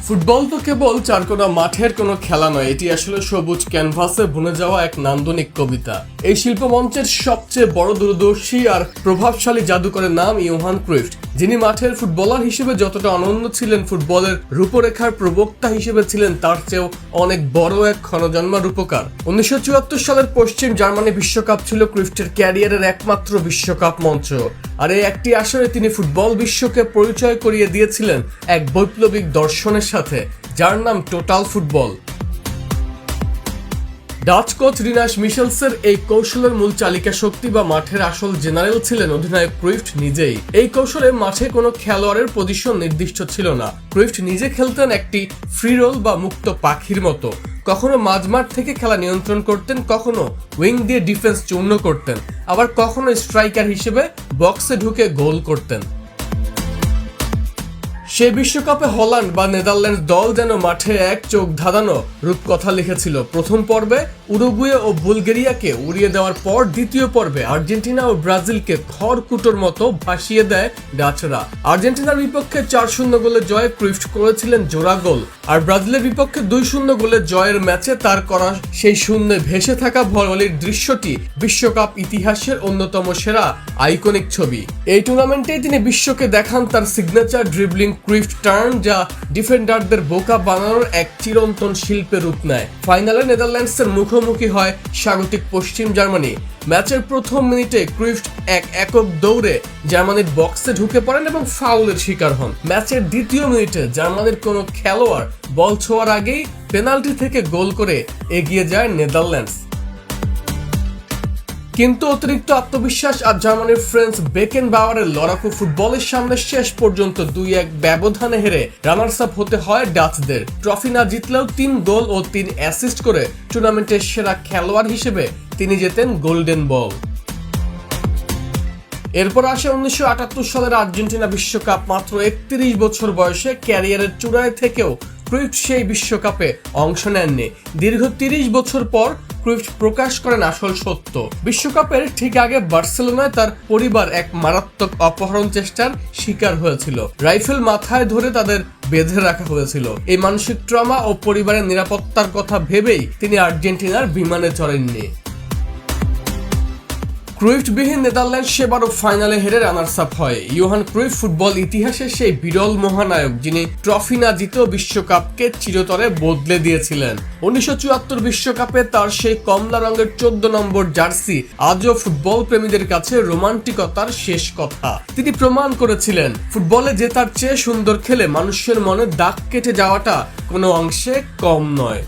Football তো কেবল চারকোনা মাঠের কোনো খেলা নয়, এটি আসলে সবুজ ক্যানভাসে বুনে যাওয়া এক নান্দনিক কবিতা। এই শিল্পমঞ্চের সবচেয়ে বড় দূরদর্শী আর প্রভাবশালী জাদুকরের নাম ইয়োহান ক্রুইফ, যিনি মাঠের ফুটবলার হিসেবে যতটা অনন্য ছিলেন, ফুটবলের রূপরেখার প্রবক্তা হিসেবে ছিলেন তার চেয়েও অনেক বড় এক ক্ষণজন্মা রূপকার। 1974 সালের পশ্চিম জার্মানি বিশ্বকাপ ছিল ক্রুইফের ক্যারিয়ারের একমাত্র বিশ্বকাপ মঞ্চ, আর এই একটি আসরে তিনি ফুটবল বিশ্বকে পরিচয় করিয়ে দিয়েছিলেন এক বৈপ্লবিক দর্শনের সাথে, যার নাম total football. Dutch coach Rinus মিশেলসের এই কৌশলের মূল চালিকা শক্তি বা মাঠের আসল জেনারেল ছিলেন অধিনায়ক ক্রুইফ নিজেই। এই কৌশলে মাঠে কোনো খেলোয়াড়ের পজিশন নির্দিষ্ট ছিল না। ক্রুইফ নিজে খেলতেন একটি ফ্রি রোল বা মুক্ত পাখির মতো। কখনো মাঝমাঠ থেকে খেলা নিয়ন্ত্রণ করতেন, কখনো উইং দিয়ে ডিফেন্স চূর্ণ করতেন, আবার কখনো স্ট্রাইকার হিসেবে বক্সে ঢুকে গোল করতেন। সে বিশ্বকাপে হল্যান্ড বা নেদারল্যান্ডস দল যেন মাঠে এক চোখ ধাঁধানো রূপকথা লিখেছিল। প্রথম পর্বে উরুগুয়ে ও বুলগেরিয়াকে উড়িয়ে দেওয়ার পর দ্বিতীয় পর্বে আর্জেন্টিনা ও ব্রাজিলকে খড়কুটোর মতো ভাসিয়ে দেয় ডাচরা। আর্জেন্টিনার বিপক্ষে 4-0 গোলে জয়ে ক্রুইফ করেছিলেন জোড়া গোল, আর ব্রাজিলের বিপক্ষে 2-0 গোলে জয়ের ম্যাচে তার করা সেই শূন্যে ভেসে থাকা ভলির দৃশ্যটি বিশ্বকাপ ইতিহাসের অন্যতম সেরা আইকনিক ছবি। এই টুর্নামেন্টেই তিনি বিশ্বকে দেখান তার সিগনেচার ড্রিবলিং ক্রুইফ টার্ন, যা ডিফেন্ডারদের বোকা বানানোর এক চিরন্তন শিল্পের রূপ নেয়। ফাইনালে নেদারল্যান্ডসের মুখোমুখি হয় স্বাগতিক পশ্চিম জার্মানি। ম্যাচের প্রথম মিনিটে ক্রুইফ এক একক দৌড়ে জার্মানির বক্সে ঢুকে পড়েন এবং ফাউলের শিকার হন। ম্যাচের দ্বিতীয় মিনিটে জার্মানির কোনো খেলোয়াড় বল ছোঁয়ার আগেই পেনাল্টি থেকে গোল করে এগিয়ে যায় নেদারল্যান্ডস। কিন্তু অতিরিক্ত আত্মবিশ্বাস আর জার্মানির ফ্রেঞ্চ বেকেনবাওয়ারের লড়াকু ফুটবলের সামনে শেষ পর্যন্ত 2-1 ব্যবধানে হেরে রানার্স আপ হতে হয় ডাচদের। ট্রফি না জিতলেও 3 গোল ও 3 অ্যাসিস্ট করে টুর্নামেন্টের সেরা খেলোয়াড় হিসেবে তিনি জেতেন গোল্ডেন বল। এরপর আসে 1978 সালের আর্জেন্টিনা বিশ্বকাপ। মাত্র 31 বছর বয়সে ক্যারিয়ারের চূড়ায় থেকেও ক্রুইফ সেই বিশ্বকাপে অংশ নেননি। দীর্ঘ 30 বছর পর ক্রুইফ প্রকাশ করেন আসল সত্য। বিশ্বকাপের ঠিক আগে বার্সেলোনায় তার পরিবার এক মারাত্মক অপহরণ চেষ্টার শিকার হয়েছিল। রাইফেল মাথায় ধরে তাদের বেঁধে রাখা হয়েছিল। এই মানসিক ট্রমা ও পরিবারের নিরাপত্তার কথা ভেবেই তিনি আর্জেন্টিনার বিমানে চড়েননি। ক্রুইফবিহীন নেদারল্যান্ডস সেবারও ফাইনালে হেরে রানার্স আপ হয়। ইয়োহান ক্রুইফ ফুটবল ইতিহাসের সেই বিরল মহানায়ক, যিনি ট্রফি না জিতেও বিশ্বকাপকে চিরতরে বদলে দিয়েছিলেন। 1974 বিশ্বকাপে তার সেই কমলা রঙের 14 নম্বর জার্সি আজও ফুটবল প্রেমীদের কাছে রোমান্টিকতার শেষ কথা। তিনি প্রমাণ করেছিলেন ফুটবলে জেতার চেয়ে সুন্দর খেলে মানুষের মনে দাগ কেটে যাওয়াটা কোনো অংশে কম নয়।